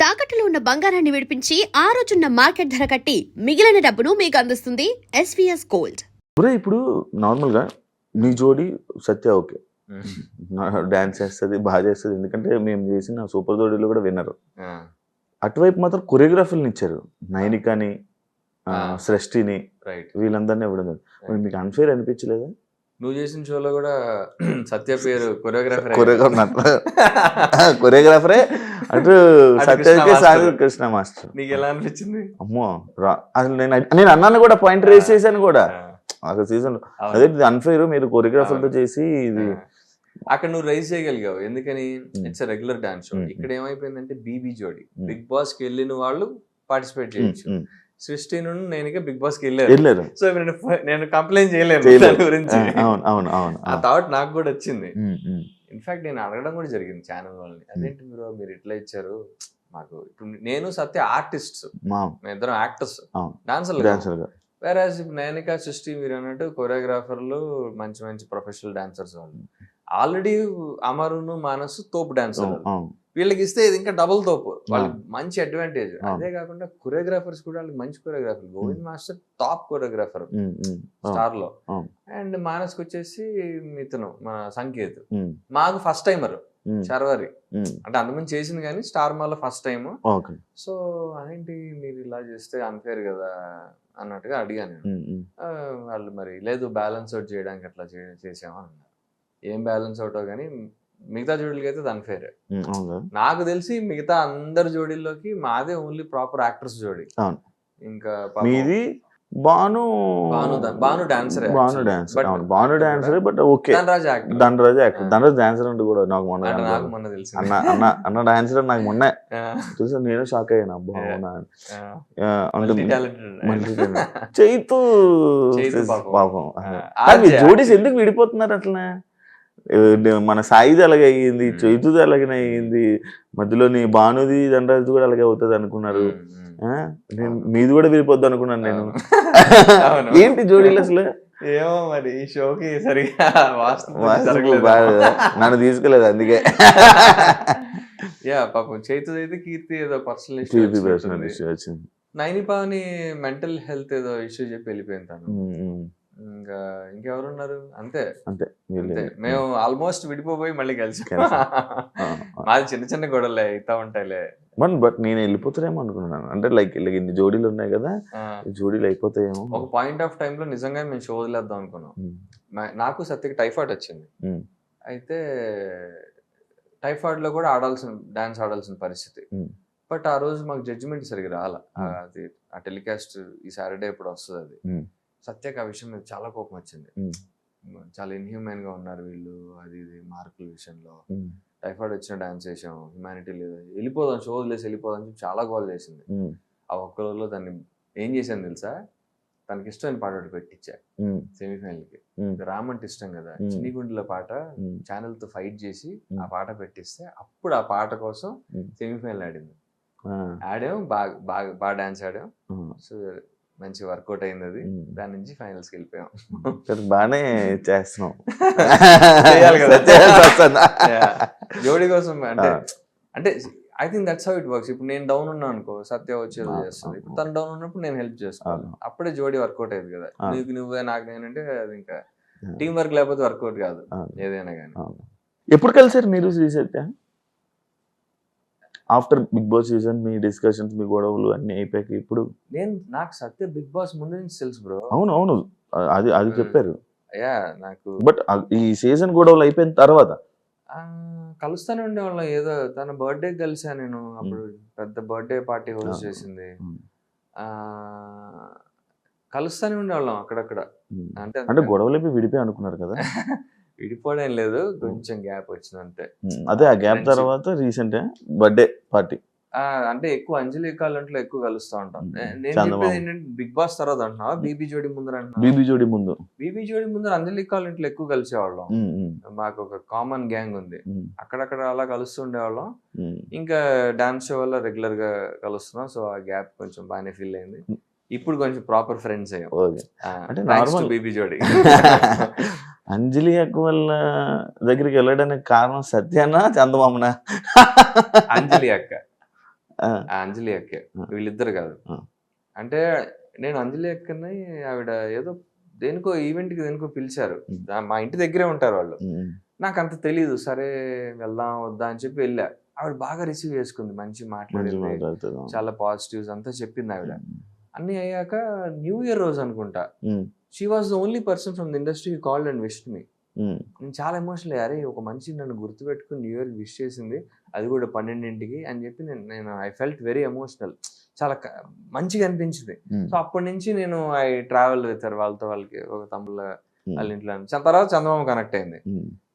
తాకట్టులో ఉన్న బంగారాన్ని విడిపించి ఆ రోజున్న మార్కెట్ ధర కట్టి మిగిలిన డబ్బును మీకు అందిస్తుంది ఎస్వీఎస్ గోల్డ్. ఇప్పుడు నార్మల్గా నీ జోడి సత్య ఓకే డాన్స్ చేస్తుంది బాగా చేస్తుంది, ఎందుకంటే మేము చేసిన సూపర్ జోడీలో కూడా విన్నరు. అటువైపు మాత్రం కొరియోగ్రాఫర్ని ఇచ్చారు, నైనికాని సృష్టిని వీళ్ళందరినీ ఇవ్వడం. మీకు అన్ఫేర్ అనిపించలేదా? నువ్వు చేసిన షోలో కూడా సత్య పేరు కొరియోగ్రాఫరే అంటే కృష్ణ మాస్టర్. నీకు ఎలా అనిపించింది? అమ్మో అసలు నేను అన్నాను కూడా, పాయింట్ రేస్ చేశాను కూడా ఒక సీజన్. అదే అన్ఫేర్, మీరు కొరియోగ్రాఫర్ తో చేసి ఇది అక్కడ నువ్వు రైజ్ చేయగలిగావు, ఎందుకని ఇట్స్ రెగ్యులర్ డాన్స్ షో. ఇక్కడ ఏమైపోయిందంటే బీబీ జోడి బిగ్ బాస్ కి వెళ్ళిన వాళ్ళు పార్టిసిపేట్ చేయొచ్చు. సృష్టి నుండి నేను బిగ్ బాస్ కి వెళ్ళారు, సో నేను కంప్లైంట్ చేయలేను దాని గురించి. ఆ థాట్ నాకు కూడా వచ్చింది. ఇన్ఫాక్ట్ నేను అడగడం కూడా జరిగింది ఛానల్ వాళ్ళని, అదేంటి మీరు ఇట్లా ఇచ్చారు మాకు. ఇప్పుడు నేను సత్య ఆర్టిస్ట్, మేము ఇద్దరం యాక్టర్స్, డాన్సర్లు. వేరాజ్ నైనికా సృష్టి మీరు అన్నట్టు కొరియోగ్రాఫర్లు, మంచి మంచి ప్రొఫెషనల్ డాన్సర్స్. వాళ్ళు ఆల్రెడీ అమరును మానసు తోపు డాన్సర్, వీళ్ళకి ఇస్తే ఇది ఇంకా డబుల్ తోపు, వాళ్ళకి మంచి అడ్వాంటేజ్. అదే కాకుండా కొరియోగ్రాఫర్స్ కూడా వాళ్ళకి మంచి choreographer. Govind master top choreographer star లో, అండ్ మానస్కి వచ్చేసి ఇతను మన సంకేత్. మాకు ఫస్ట్ టైమర్ శర్వరి, అంటే అంతమంది చేసింది కానీ స్టార్ మాలో ఫస్ట్ టైం. సో అదేంటి మీరు ఇలా చేస్తే అన్ఫేర్ కదా అన్నట్టుగా అడిగాను. వాళ్ళు మరి లేదు బ్యాలెన్స్ అవుట్ చేయడానికి అట్లా చేసాము అన్నారు. ఏం బ్యాలెన్స్ అవుట్ కానీ మిగతా జోడీలకి అయితే అన్ఫేర్. నాకు తెలిసి మిగతా అందరి జోడీల్లోకి మాదే ఓన్లీ ప్రాపర్ యాక్టర్స్ జోడీ. ఇంకా Bhanu dancer, Bhanu dancer, but okay Dhanraj actor, Dhanraj dancer అంటే కూడా నాకు మొన్న తెలుసు. అన్న డాన్సర్ నాకు మొన్న చూసా, నేను షాక్ అయ్యాను. బాగున్నా చైతు పాపం. జోడీస్ ఎందుకు విడిపోతున్నారు అట్లా? మన సాయిది అలాగే అయ్యింది, చైతుది అలాగే అయ్యింది, మధ్యలోని భానుది ధనరాజ్ కూడా అలాగే అవుతుంది అనుకున్నారు. మీది కూడా విడిపోద్ది అనుకున్నాను నేను. ఏంటి జోడీలు అసలు? ఏమో మరి ఈ షోకి సరిగా నన్ను తీసుకోలేదు అందుకే. యా పాపం చైతు అయితే కీర్తి ఏదో పర్సనల్ ఇష్యూ వచ్చింది. నైనిపాని మెంటల్ హెల్త్ ఏదో ఇష్యూ చెప్పి వెళ్ళిపోయింది తను. ఇంకా ఇంకెవరున్నారు? అంతే మేము ఆల్మోస్ట్ విడిపోయి మళ్ళీ కలిసి. మాది చిన్న చిన్న గొడవలే అవుతా ఉంటాయిలే. బట్ నేను వెళ్ళిపోతారేమో అనుకున్నాను, అంటే లైక్ ఇన్ని జోడీలు ఉన్నాయి కదా, జోడీలు అయిపోతాయేమో. ఒక పాయింట్ ఆఫ్ టైమ్ లో నిజంగా మేము షో వదిలేద్దాం అనుకున్నాం. నాకు సత్యకి టైఫాయిడ్ వచ్చింది. అయితే టైఫాయిడ్ లో కూడా డాన్స్ ఆడాల్సిన పరిస్థితి. బట్ ఆ రోజు మాకు జడ్జిమెంట్ సరిగ్గా రాల. అది ఆ టెలికాస్ట్ ఈ సాటర్డే ఇప్పుడు వస్తుంది. అది సత్యకి ఆ విషయం మీద చాలా కోపం వచ్చింది. చాలా ఇన్హ్యూమన్ గా ఉన్నారు వీళ్ళు, అది ఇది మార్కుల విషయంలో. టైఫాయిడ్ వచ్చిన డాన్స్ చేసాం, హ్యుమానిటీ లేదు, వెళ్ళిపోదాం షో వదిలేసి వెళ్ళిపోదాం అని చెప్పి చాలా గోల్ చేసింది. ఆ ఒక్క రోజులో దాన్ని ఏం చేశాను తెలుసా? తనకి ఇష్టమైన పాట ఒకటి పెట్టించా సెమీఫైనల్ కి. రామ్ అంటే ఇష్టం కదా, చిన్ని గుండెల పాట ఛానల్ తో ఫైట్ చేసి ఆ పాట పెట్టిస్తే అప్పుడు ఆ పాట కోసం సెమీఫైనల్ ఆడింది. ఆడాం, బాగా డాన్స్ ఆడాం. సో మంచి వర్కౌట్ అయింది అది. దాని నుంచి ఫైనల్స్ కి వెళ్ళిపోయాం. బాగానే చేస్తున్నాం జోడీ కోసం. అంటే I think that's how it works. ఇప్పుడు నేను డౌన్ ఉన్నా అనుకో, సత్య వచ్చేది చేస్తుంది. ఇప్పుడు తను డౌన్ ఉన్నప్పుడు నేను హెల్ప్ చేసుకోవాలి. అప్పుడే జోడీ వర్కౌట్ అయ్యేది కదా. నువ్వే నాకు నేనంటే అది ఇంకా టీం వర్క్ లేకపోతే వర్కౌట్ కాదు ఏదైనా కానీ. ఎప్పుడు కలిసారు మీరు Srisatya? After Big Boss season మీ డిస్కషన్స్, మీ గొడవలు అన్ని అయిపోయాక ఇప్పుడు? నాకు సత్య బిగ్ బాస్ ముందు నుంచి తెలుసు బ్రో. అవును అది చెప్పారు. నాకు బట్ ఈ సీజన్ గొడవలు అయిపోయిన తర్వాత కలుస్తానే ఉండేవాళ్ళం. ఏదో తన బర్త్డే కలిసా నేను, అప్పుడు పెద్ద బర్త్డే పార్టీ హోస్ట్ చేసింది. కలుస్తానే ఉండేవాళ్ళం అక్కడక్కడ. అంటే గొడవలు అయిపోయి విడిపోయి అనుకున్నారు కదా? విడిపోవడం లేదు, కొంచెం గ్యాప్ వచ్చింది అంతే. అదే ఆ గ్యాప్ తర్వాత రీసెంట్ బర్త్డే పార్టీ అంటే ఎక్కువ అంజలి కాలంట్లో ఎక్కువ కలుస్తా ఉంటాం. నేను చెప్పేది ఏంటంటే బిగ్ బాస్ తర్వాత అంటున్నా, బీబీ జోడి ముందర అంటున్నా. బీబీ జోడి ముందర అంజలి కాలంట్లో ఎక్కువ కలిసేవాళ్ళం. మాకు ఒక కామన్ గ్యాంగ్ ఉంది, అక్కడక్కడ అలా కలుస్తూ ఉండేవాళ్ళం. ఇంకా డాన్స్ షో వల్ల రెగ్యులర్ గా కలుస్తున్నాం. సో ఆ గ్యాప్ కొంచెం బాగానే ఫీల్ అయింది. ఇప్పుడు కొంచెం ప్రాపర్ ఫ్రెండ్స్ అయ్యాం. అంటే బీబీ జోడి. అంజలి అక్క వాళ్ళ దగ్గరికి వెళ్ళడానికి కారణం సత్యానా చందమామనా? అంజలి అక్క ఆ, ఆ అంజలి అక్కే, వీళ్ళిద్దరు కాదు. ఆ. అంటే నేను అంజలి అక్కని ఆవిడ ఏదో దేనికో ఈవెంట్కి దేనికో పిలిచారు. మా ఇంటి దగ్గరే ఉంటారు వాళ్ళు. ఉమ్, నాకు అంత తెలీదు, సరే వెళ్దాం వద్దా అని చెప్పి వెళ్ళా. ఆవిడ బాగా రిసీవ్ చేసుకుంది, మంచి మంచి మాట్లాడింది, మాట్లాడుతుంది. చాలా పాజిటివ్స్ అంతా చెప్పింది ఆవిడ. అన్ని అయ్యాక న్యూ ఇయర్ రోజు అనుకుంటా, she was the only person from the industry called and wished me. నేను చాలా ఎమోషనల్, అరే ఒక మనిషి నన్ను గుర్తుపెట్టుకుని న్యూ ఇయర్ విష్ చేసింది, అది కూడా 12ంటికి అని చెప్పి నేను ఐ ఫెల్ట్ వెరీ ఎమోషనల్. చాలా మంచిగా అనిపించింది. సో అప్పటి నుంచి నేను ఐ ట్రావెల్ విత్ వాళ్ళతో, వాళ్ళకి ఒక తమ్ముళ్ళ వాళ్ళ ఇంట్లో. తర్వాత చందమామ కనెక్ట్ అయింది.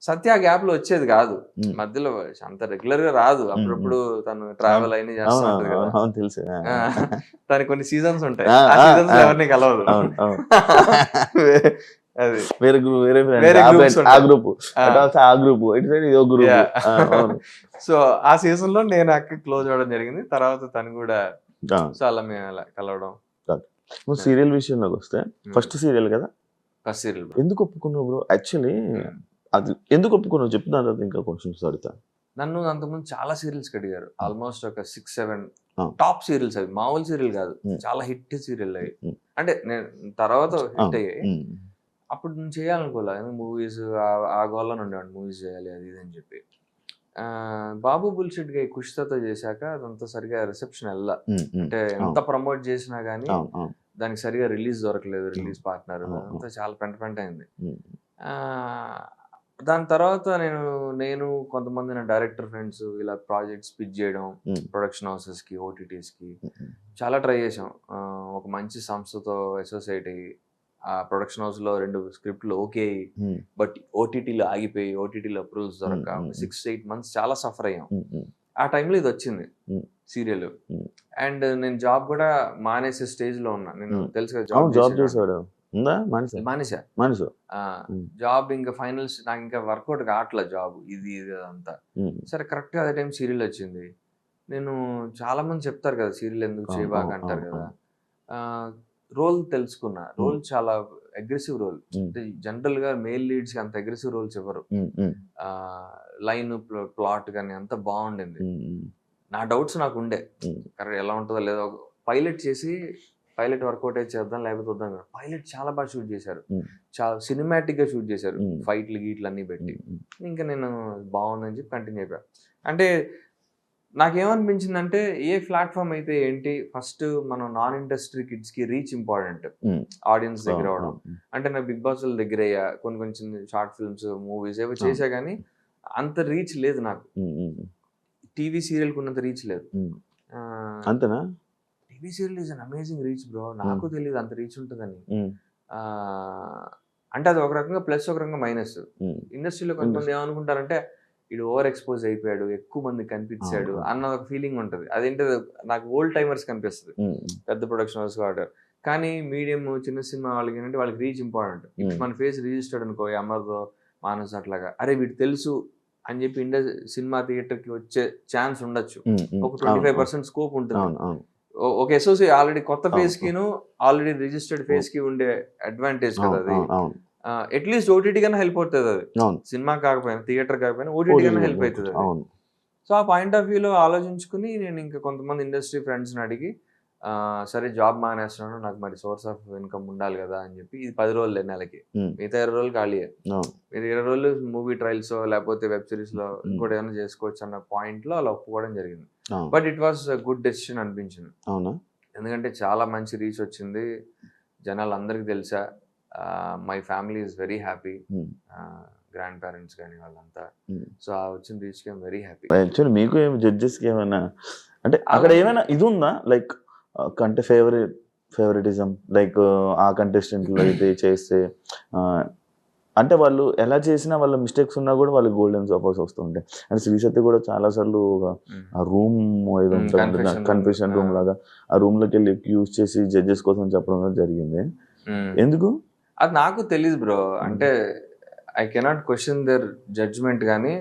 సత్య గ్యాప్ లో వచ్చేది కాదు, మధ్యలో అంత రెగ్యులర్ గా రాదు, అప్పుడప్పుడు తను ట్రావెల్ అయినా చేస్తూ ఉంటది కదా. తెలుసు. దానికి కొన్ని సీజన్స్ ఉంటాయి, ఆ సీజన్స్ ఎవరిని కలవదు. అది వేరే గ్రూప్, వేరే వేరే groups ఆ గ్రూప్, ఆ గ్రూప్, ఇటు సైడ్ ఇదో గ్రూప్. సో ఆ సీజన్ లో నేను అక్క క్లోజ్ అవ్వడం జరిగింది. తర్వాత తను కూడా, సో అలా మేము అలా కలవడం. నువ్వు సీరియల్ విషయంలోకి వస్తే, ఫస్ట్ సీరియల్ కదా, ఫస్ట్ సీరియల్. ఎందుకు ఒప్పుకున్నావు బ్రో? యాక్చువల్లీ అది ఎందుకు ఒప్పుకున్నావు చెప్పిన తర్వాత ఇంకా క్వశ్చన్స్ అడుగుతా. నన్ను అంతకుముందు చాలా సీరియల్స్ అడిగారు, ఆల్మోస్ట్ ఒక 6-7 టాప్ సీరియల్స్, అవి మామూలు సీరియల్ కాదు, చాలా హిట్ సీరియల్ అవి. అంటే నేను తర్వాత హిట్ అయ్యాయి, అప్పుడు నేను చేయాలనుకోలే, మూవీస్ ఆ గోల్లో ఉండేవాడిని, మూవీస్ చేయాలి అది ఇది అని చెప్పి. బాబు బుల్షిట్ గా కుషితతో చేశాక అదంతా సరిగా రిసెప్షన్ వెళ్ళా. అంటే ఎంత ప్రమోట్ చేసినా గానీ దానికి సరిగా రిలీజ్ దొరకలేదు, రిలీజ్ పార్ట్నర్ అంతా చాలా పెంట అయింది. దాని తర్వాత నేను కొంతమంది నా డైరెక్టర్ ఫ్రెండ్స్ ఇలా ప్రాజెక్ట్స్ పిచ్ చేయడం, ప్రొడక్షన్ హౌసెస్ కి, ఓటీటీస్ కి చాలా ట్రై చేసాం. ఒక మంచి సంస్థతో అసోసియేట్ అయ్యి, ఆ ప్రొడక్షన్ హౌస్ లో 2 స్క్రిప్ట్లు ఓకే, బట్ ఓటీటీలో ఆగిపోయి, ఓటీటీలో అప్రూవల్స్ దొరక 6-8 months చాలా సఫర్ అయ్యాం. ఆ టైంలో ఇది వచ్చింది సీరియల్. అండ్ నేను జాబ్ కూడా మానేసే స్టేజ్ లో ఉన్నా. నేను తెలుసు కదా జాబ్ చేసాడు మానేసా జాబ్. ఇంకా ఫైనల్స్ నాకు ఇంకా వర్కౌట్ కావట్లే జాబ్, ఇది అంతా. సరే కరెక్ట్ గా అదే టైం సీరియల్ వచ్చింది. నేను చాలా మంది చెప్తారు కదా సీరియల్ ఎందుకు చేయబాక అంటారు కదా. రోల్ తెలుసుకున్నా, రోల్ చాలా అగ్రెసివ్ రోల్. అంటే జనరల్ గా మేల్ లీడ్స్ కి అంత అగ్రెసివ్ రోల్స్ ఇవ్వరు. లైన్ ప్లాట్ కానీ అంత బాగుండింది. నా డౌట్స్ నాకు ఉండే, కరెక్ట్ ఎలా ఉంటుందో లేదో. పైలట్ చేసి, పైలట్ వర్కౌట్ అయితే చేద్దాం లేకపోతే వద్దాం. పైలట్ చాలా బాగా షూట్ చేశారు, చాలా సినిమాటిక్ గా షూట్ చేశారు, ఫైట్లు గీట్లు అన్ని పెట్టి. ఇంకా నేను బాగుందని చెప్పి కంటిన్యూ అయిపోయా. అంటే నాకేమనిపించిందంటే, ఏ ప్లాట్ఫామ్ అయితే ఏంటి, ఫస్ట్ మనం నాన్ ఇండస్ట్రీ కిడ్స్ కి రీచ్ ఇంపార్టెంట్, ఆడియన్స్ దగ్గర అవడం. అంటే నాకు బిగ్ బాస్ దగ్గర అయ్యా, కొన్ని షార్ట్ ఫిల్మ్స్, మూవీస్ ఏవో చేసా కానీ అంత రీచ్ లేదు నాకు. టీవీ సీరియల్ ఉన్నంత రీచ్ లేదు. అంతేనా? TV serial is an amazing reach bro. నాకు తెలియదు అంత రీచ్ ఉంటుందని. అంటే అది ఒక రకంగా ప్లస్, ఒక రకంగా మైనస్. ఇండస్ట్రీలో కొంతమంది ఏమనుకుంటారంటే, ఇడు ఓవర్ ఎక్స్పోజ్ అయిపోయాడు, ఎక్కువ మంది కనిపించాడు అన్న ఒక ఫీలింగ్ ఉంటుంది. అదేంటి నాకు ఓల్డ్ టైమర్స్ కనిపిస్తుంది, పెద్ద ప్రొడక్షన్ హౌస్ వాడు. కానీ మీడియం చిన్న సినిమా వాళ్ళకి ఏంటంటే వాళ్ళకి రీచ్ ఇంపార్టెంట్. ఇప్పుడు మన ఫేస్ రిజిస్టర్డ్ అనుకో, అమర్తో మానస్ అట్లాగా, అరే వీడు తెలుసు అని చెప్పి సినిమా థియేటర్ కి వచ్చే ఛాన్స్ ఉండొచ్చు. ఒక 25% స్కోప్ ఉంటుంది. ఒక అసోసియేట్ ఆల్రెడీ కొత్త ఫేస్ కిను ఆల్రెడీ రిజిస్టర్డ్ ఫేస్ కి ఉండే అడ్వాంటేజ్ కదా అది. అట్లీస్ట్ ఓటీటీ కన్నా హెల్ప్ అవుతుంది అది, సినిమా కాకపోయినా థియేటర్ కాకపోయినా ఓటీటీ కన్నా హెల్ప్ అవుతుంది అది. సో ఆ పాయింట్ ఆఫ్ వ్యూలో ఆలోచించుకుని నేను ఇంకా కొంతమంది ఇండస్ట్రీ ఫ్రెండ్స్ని అడిగి, సరే జాబ్ మానేస్తున్నాను, నాకు మరి సోర్స్ ఆఫ్ ఇన్కమ్ ఉండాలి కదా అని చెప్పి, ఇది 10 రోజులు నెలకి, మిగతా 20 రోజులు ఖాళీయే. మీరు 20 రోజులు మూవీ ట్రయల్స్ లేకపోతే వెబ్ సిరీస్ లో ఇంకోటి ఏమైనా చేసుకోవచ్చు అన్న పాయింట్ లో అలా ఒప్పుకోవడం జరిగింది. But it was good decision అనిపించింది. ఎందుకంటే చాలా మంచి రీచ్ వచ్చింది, జనాలు అందరికి తెలుసా. My family is very happy, grand parents కానీ వాళ్ళంతా. సో ఆ వచ్చిన రీచ్ కి వెరీ హ్యాపీ. యాక్చువల్లీ మీకు జడ్జెస్ కి ఏమైనా అంటే అక్కడ ఏమైనా ఇది ఉందా, లైక్ అంటే ఫేవరెటిజం, లైక్ ఆ కంటెస్టెంట్లు అయితే చేస్తే అంటే వాళ్ళు ఎలా చేసినా వాళ్ళ మిస్టేక్స్ ఉన్నా కూడా వాళ్ళకి గోల్డెన్ సోఫాస్ వస్తుంటాయి. అంటే శ్రీశక్తి కూడా చాలా సార్లు ఆ రూమ్ ఏదో ఉంటుంది, కన్ఫెషన్ రూమ్ లాగా, ఆ రూమ్ లోకి వెళ్ళి యూజ్ చేసి జడ్జెస్ కోసం చెప్పడం జరిగింది. ఎందుకు అది నాకు తెలీదు బ్రో. అంటే I cannot question their judgement, కానీ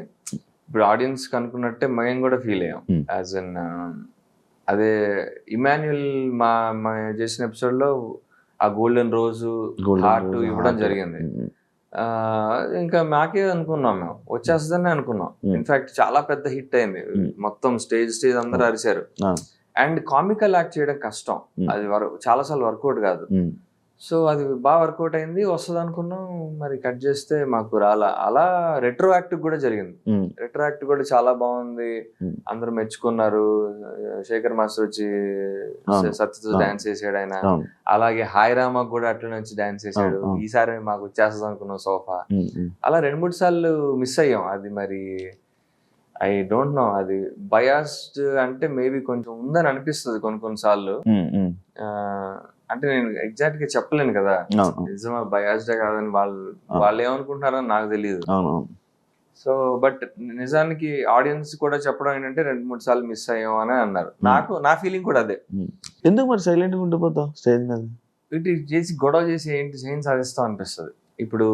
ఇప్పుడు ఆడియన్స్ కనుక్కున్నట్టే మేము కూడా ఫీల్ అయ్యాం. యాజ్ అన్ అదే ఇమాన్యుయల్ మా చేసిన ఎపిసోడ్ లో ఆ గోల్డెన్ రోజు హార్ట్ ఇవ్వడం జరిగింది. ఇంకా మాకే అనుకున్నాం, మేము వచ్చేస్తుందని అనుకున్నాం. ఇన్ఫాక్ట్ చాలా పెద్ద హిట్ అయింది, మొత్తం స్టేజ్ అందరూ అరిచారు. అండ్ కామికల్ యాక్ట్ చేయడం కష్టం, అది చాలా సార్లు వర్కౌట్ కాదు. సో అది బాగా వర్కౌట్ అయింది, వస్తుంది అనుకున్నాం. మరి కట్ చేస్తే మాకు రాలా. అలా రెట్రో యాక్ట్ కూడా జరిగింది. రెట్రో యాక్ట్ కూడా చాలా బాగుంది, అందరూ మెచ్చుకున్నారు. శేఖర్ మాస్టర్ వచ్చి సత్యతో డాన్స్ చేసాడు ఆయన. అలాగే హాయ్ రామ కూడా అట్లా నుంచి డాన్స్ చేశాడు. ఈసారి మాకు వచ్చేస్తుంది అనుకున్నాం సోఫా. అలా 2-3 సార్లు మిస్ అయ్యాం. అది మరి ఐ డోంట్ నో, అది బయాస్డ్ అంటే మేబీ కొంచెం ఉందని అనిపిస్తుంది కొన్నిసార్లు. అంటే నేను ఎగ్జాక్ట్ గా చెప్పలేను కదా నిజమా బయాస్డే కాదని, వాళ్ళు ఏమనుకుంటున్నారని నాకు తెలియదు. సో బట్ నిజానికి ఆడియన్స్ కూడా చెప్పడం ఏంటంటే 2-3 సార్లు మిస్ అయ్యాం అని అన్నారు. నా ఫీలింగ్ కూడా అదే. ఎందుకు మరి సైలెంట్ గా ఉండిపోతావు స్టేజ్ మీద? ఇటు చేసి గొడవ చేసి ఏం సాధిస్తాం అనిపిస్తుంది. ఇప్పుడు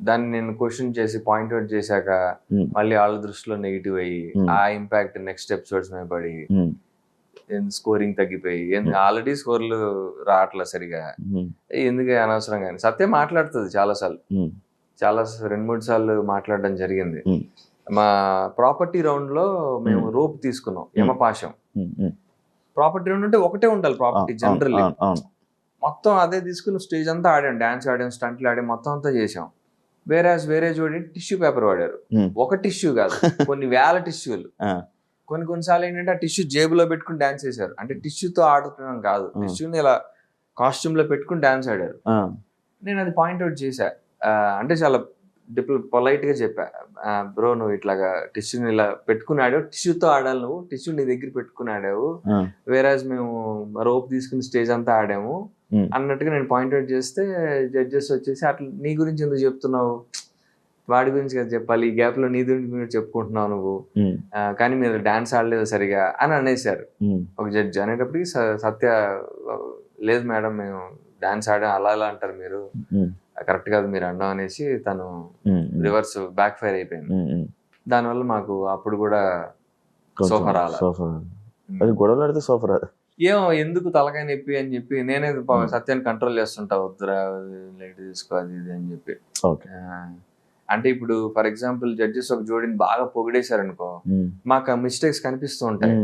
దాన్ని నేను క్వశ్చన్ చేసి పాయింట్ అవుట్ చేశాక మళ్ళీ వాళ్ళ దృష్టిలో నెగిటివ్ అయ్యి ఆ ఇంపాక్ట్ నెక్స్ట్ ఎపిసోడ్స్ మీద పడి స్కోరింగ్ తగ్గిపోయి, ఆల్రెడీ స్కోర్లు రావట్లే సరిగా, ఎందుకు అనవసరం. కానీ సత్య మాట్లాడుతుంది చాలా 2-3 సార్లు మాట్లాడడం జరిగింది. మా ప్రాపర్టీ రౌండ్ లో మేము రోప్ తీసుకున్నాం, యమపాశం. ప్రాపర్టీ రౌండ్ అంటే ఒకటే ఉండాలి ప్రాపర్టీ జనరల్లీ. మొత్తం అదే తీసుకుని స్టేజ్ అంతా ఆడాం, డాన్స్ ఆడాం, స్టంట్లు ఆడాం, మొత్తం అంతా చేసాం. వేరే చూడండి టిష్యూ పేపర్ వాడారు. ఒక టిష్యూ కాదు, కొన్ని వేల టిష్యూలు. కొన్నిసార్లు ఏంటంటే ఆ టిష్యూ జేబులో పెట్టుకుని డాన్స్ చేశారు. అంటే టిష్యూతో ఆడుతున్నాం కాదు, టిష్యూని ఇలా కాస్ట్యూమ్ లో పెట్టుకుని డాన్స్ ఆడారు. నేను అది పాయింట్అవుట్ చేశా. అంటే చాలా పొలైట్ గా చెప్పా, బ్రో నువ్వు ఇట్లాగా టిష్యూని ఇలా పెట్టుకుని ఆడావు, టిష్యూతో ఆడాలి, నువ్వు టిష్యూ నీ దగ్గర పెట్టుకుని ఆడావు, వేరేజ్ మేము రోప్ తీసుకుని స్టేజ్ అంతా ఆడాము అన్నట్టుగా నేను పాయింట్అవుట్ చేస్తే జడ్జెస్ వచ్చేసి అట్లా నీ గురించి ఎందుకు చెప్తున్నావు, వాడి గురించి కదా చెప్పాలి, ఈ గ్యాప్ లో నీ గురించి మీరు చెప్పుకుంటున్నావు నువ్వు, కానీ మీరు డాన్స్ ఆడలేదు సరిగా అని అనేసారు ఒక జడ్జి. అనేటప్పటికి సత్య లేదు మేడం మేము డాన్స్ ఆడాం, అలా అంటారు మీరు, కరెక్ట్ కాదు మీరు అన్నాం అనేసి తను రివర్స్ బ్యాక్ ఫైర్ అయిపోయింది. దానివల్ల మాకు అప్పుడు కూడా సోఫా రాలేదు. గొడవలాడితే సోఫా రాదు. ఏమో ఎందుకు తలకాయ నొప్పి అని చెప్పి నేనే సత్యాన్ని కంట్రోల్ చేస్తుంటా, వద్దురా లైట్ తీసుకో అది ఇది అని చెప్పి. అంటే ఇప్పుడు ఫర్ ఎగ్జాంపుల్ జడ్జెస్ ఒక జోడిని బాగా పొగిడేశారు అనుకో, మాకు మిస్టేక్స్ కనిపిస్తూ ఉంటాయి,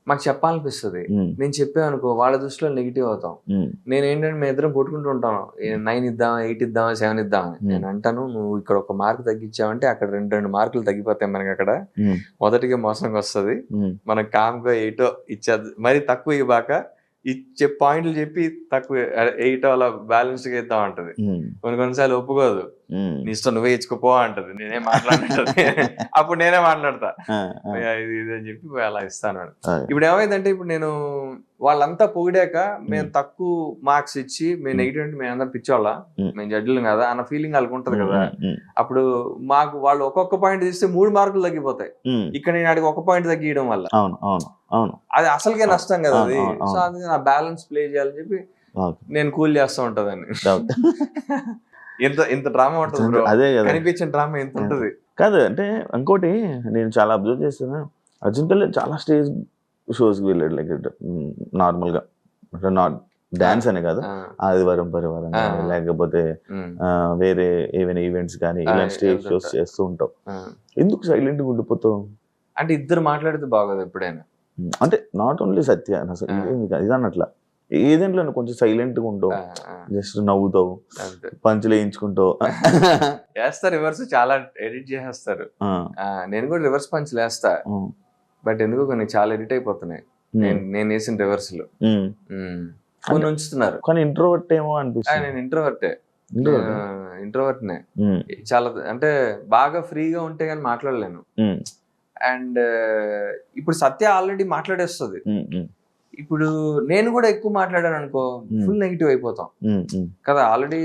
మాకు చెప్పాలనిపిస్తుంది. నేను చెప్పాను అనుకో వాళ్ళ దృష్టిలో నెగిటివ్ అవుతాం. నేను ఏంటంటే మేము ఇద్దరం కొట్టుకుంటూ ఉంటాను, 9 ఇద్దామా, 8 ఇద్దామా, 7 ఇద్దామని. నేను అంటాను నువ్వు ఇక్కడ 1 మార్క్ తగ్గించావంటే అక్కడ 2 మార్కులు తగ్గిపోతాయి మనకి, అక్కడ మొదటిగా మోసంగా వస్తుంది, మనకు కామ్గా 8 ఇచ్చేది, మరి తక్కువ ఇవ్వబాక ఇచ్చే పాయింట్లు చెప్పి తక్కువ 8 అలా బ్యాలెన్స్ గా ఇద్దాం అంటది. కొన్నిసార్లు ఒప్పుకోదు, నీ ఇష్టం నువ్వే ఇచ్చుకోపో అంటది, నేనే మాట్లాడుతుంది. అప్పుడు నేనే మాట్లాడతా ఇది అని చెప్పి అలా ఇస్తాను. ఇప్పుడు ఏమైందంటే ఇప్పుడు నేను వాళ్ళంతా పొగిడాక మేము తక్కువ మార్క్స్ ఇచ్చి మేము నెగిటివ్ అంటే మేము అందరం పిచ్చోళ్ళ, మేము జడ్జిలు కదా అన్న ఫీలింగ్ వాళ్ళకి ఉంటది కదా. అప్పుడు మాకు వాళ్ళు ఒక్కొక్క పాయింట్ తీస్తే 3 మార్కులు తగ్గిపోతాయి. ఇక్కడ నేను అడిగి 1 పాయింట్ తగ్గియడం వల్ల అది అసలుకే నష్టం కదా అది. సో అది నా బ్యాలెన్స్ ప్లే చేయాలని చెప్పి నేను కూల్ చేస్తూ ఉంటదని. ఇంత డ్రామా ఉంటుంది, అదే కనిపించిన డ్రామా ఎంత ఉంటది కాదు. అంటే ఇంకోటి నేను చాలా అబ్జర్వ్ చేస్తున్నా, అర్జున్ కళ్యాణ్ చాలా స్టేజ్ షోస్కి వెళ్ళాడు, లైక్ నార్మల్ గా డాన్స్ అనే కాదు, ఆదివారం పరివారం లేకపోతే వేరే ఏమైనా ఈవెంట్స్ కానీ ఇలా స్టేజ్ షోస్ చేస్తూ ఉంటావు. ఎందుకు సైలెంట్ గా ఉండిపోతావు? అంటే ఇద్దరు మాట్లాడితే బాగోదు ఎప్పుడైనా. అంటే నాట్ ఓన్లీ సత్య, ఇది అన్నట్లా ఏదేంట్లో కొంచెం సైలెంట్ గా ఉంటావు, జస్ట్ నవ్వుతావు, పంచులు వేయించుకుంటావు. వేస్తారు రివర్స్, చాలా ఎడిట్ చేసేస్తారు. నేను కూడా రివర్స్ పంచులు వేస్తా, బట్ ఎందుకో కొన్ని చాలా ఎడిట్ అయిపోతున్నాయి నేను వేసిన రివర్స్ లో. కొన్ని ఉంచుతున్నారు. కానీ ఇంట్రోవర్ట్ ఏమో అనిపిస్తుంది. నేను ఇంట్రోవర్ట్ నే చాలా, అంటే బాగా ఫ్రీగా ఉంటే గానీ మాట్లాడలేను. అండ్ ఇప్పుడు సత్య ఆల్రెడీ మాట్లాడేస్తుంది. ఇప్పుడు నేను కూడా ఎక్కువ మాట్లాడాను అనుకో ఫుల్ నెగిటివ్ అయిపోతాం కదా. ఆల్రెడీ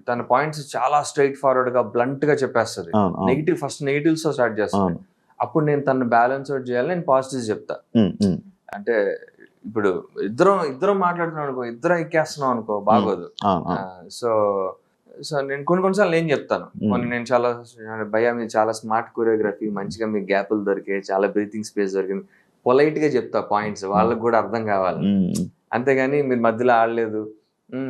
తన పాయింట్స్ చాలా స్ట్రైట్ ఫార్వర్డ్ గా బ్లంట్ గా చెప్పేస్తుంది. నెగిటివ్ ఫస్ట్ నెగిటివ్స్ తో స్టార్ట్ చేస్తాను. అప్పుడు నేను తను బ్యాలెన్స్ అవుట్ చేయాలి, నేను పాజిటివ్స్ చెప్తా. అంటే ఇప్పుడు ఇద్దరం మాట్లాడుతున్నాం అనుకో, ఇద్దరం ఎక్కేస్తున్నాం అనుకో బాగోదు. సో నేను కొన్నిసార్లు నేను చెప్తాను, నేను చాలా భయ్యా మీరు చాలా స్మార్ట్ కొరియోగ్రఫీ, మంచిగా మీకు గ్యాప్లు దొరికాయి, చాలా బ్రీతింగ్ స్పేస్ దొరికింది, పొలైట్ గా చెప్తా పాయింట్స్, వాళ్ళకి కూడా అర్థం కావాలి. అంతేగాని మీరు మధ్యలో ఆడలేదు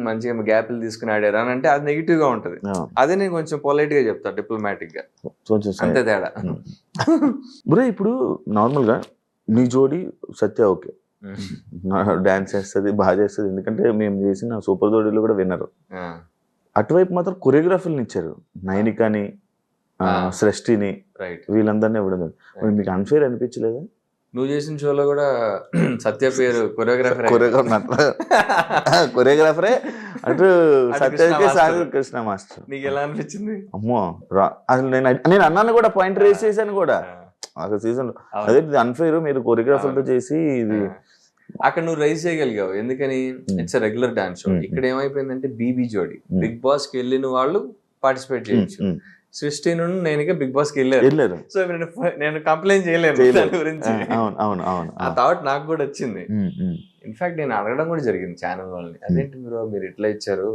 మంచిగా గ్యాప్లు తీసుకుని ఆడారు అని అంటే అది నెగిటివ్ గా ఉంటది. అదే నేను కొంచెం పొలైట్ గా చెప్తా, డిప్లొమాటిక్ గా, అంతే తేడా. బ్రో ఇప్పుడు నార్మల్ గా నీ జోడి సత్య ఓకే, డాన్స్ చేస్తుంది, బాగా చేస్తుంది, ఎందుకంటే మేము చేసిన సూపర్ జోడీలో కూడా విన్నరు. అటువైపు మాత్రం కొరియోగ్రాఫర్ని ఇచ్చారు, నైనికాని, సృష్టిని, వీళ్ళందరినీ ఇవ్వడం. మీకు అన్ఫేర్ అనిపించలేదా? నువ్వు చేసిన షోలో కూడా సత్య పేరు కొరియోగ్రాఫర్, కొరియోగ్రాఫరే అటు సత్యకి కృష్ణ మాస్టర్. నీకు ఎలా అనిపించింది? అమ్మో అసలు నేను అన్నాను కూడా, పాయింట్ రేస్ చేశాను కూడా అసలు సీజన్. అదే అన్ఫేర్, మీరు కొరియోగ్రాఫర్ తో చేసి ఇది అక్కడ నువ్వు రైజ్ చేయగలిగావు, ఎందుకని ఇట్స్ రెగ్యులర్ డాన్స్ షో. ఇక్కడ ఏమైపోయిందంటే బీబీ జోడి, బిగ్ బాస్ కి వెళ్ళిన వాళ్ళు పార్టిసిపేట్ చేయొచ్చు. సృష్టి నుండి నేను బిగ్ బాస్ కి వెళ్ళారు. సో నేను కంప్లైంట్ చేయలేను దాని గురించి. ఆ థాట్ నాకు కూడా వచ్చింది. ఇన్ఫాక్ట్ నేను అడగడం కూడా జరిగింది ఛానల్ వాళ్ళని, అదేంటి మీరు ఇట్లా ఇచ్చారు,